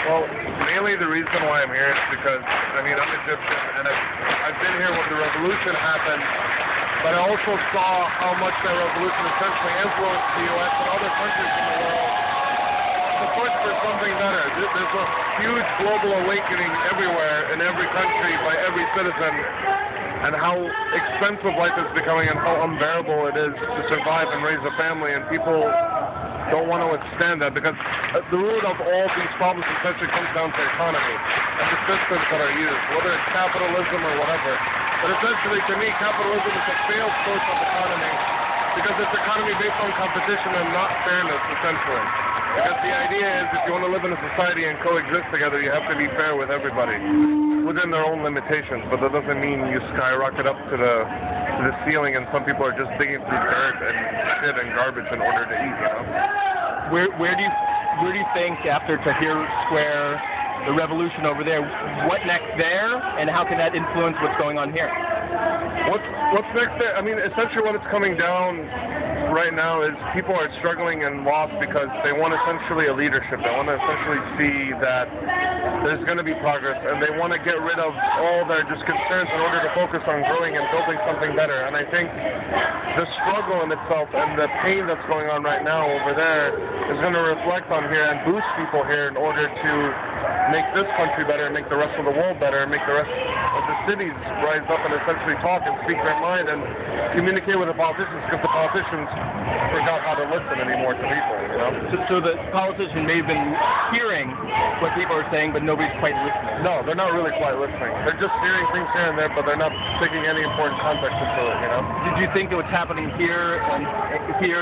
Well, mainly the reason why I'm here is because, I'm Egyptian, and I've been here when the revolution happened, but I also saw how much that revolution essentially influenced the U.S. and other countries in the world to push for something better. There's a huge global awakening everywhere, in every country, by every citizen, and how expensive life is becoming and how unbearable it is to survive and raise a family, and people don't want to withstand that, because the root of all these problems essentially comes down to economy and the systems that are used, whether it's capitalism or whatever. But essentially, to me, capitalism is a failed source of economy, because it's economy based on competition and not fairness, essentially. Because the idea is, if you want to live in a society and coexist together, you have to be fair with everybody, within their own limitations. But that doesn't mean you skyrocket up to the ceiling and some people are just digging through dirt and shit and garbage in order to eat, you know? Where do you think, after Tahrir Square, the revolution over there, what next there, and how can that influence what's going on here? What's next there? Essentially what it's coming down right now is people are struggling and lost because they want essentially a leadership. They want to essentially see that there's going to be progress, and they want to get rid of all their just concerns in order to focus on growing and building something better. And I think the struggle in itself and the pain that's going on right now over there is going to reflect on here and boost people here in order to make this country better, make the rest of the world better, make the rest of the cities rise up and essentially talk and speak their mind and communicate with the politicians, because the politicians forgot how to listen anymore to people, you know? So the politician may have been hearing what people are saying, but nobody's quite listening. No, they're not really quite listening. They're just hearing things here and there, but they're not taking any important context into it, you know? Did you think that what's happening here,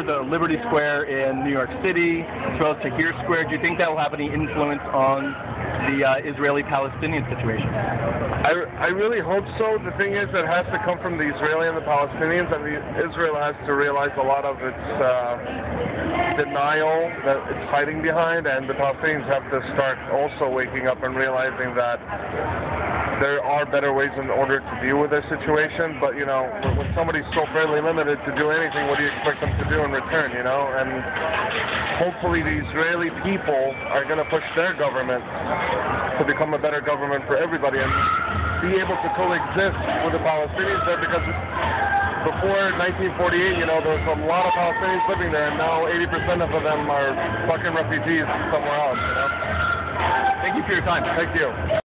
the Liberty Square in New York City, as well as Tahrir Square, do you think that will have any influence on the Israeli-Palestinian situation? I really hope so. The thing is, it has to come from the Israeli and the Palestinians, and Israel has to realize a lot of its denial that it's hiding behind, and the Palestinians have to start also waking up and realizing that there are better ways in order to deal with their situation. But, you know, when somebody's so fairly limited to do anything, what do you expect them to do in return, you know? And hopefully the Israeli people are going to push their government to become a better government for everybody and be able to coexist with the Palestinians there, because before 1948, you know, there was a lot of Palestinians living there, and now 80% of them are fucking refugees somewhere else, you know? Thank you for your time. Thank you.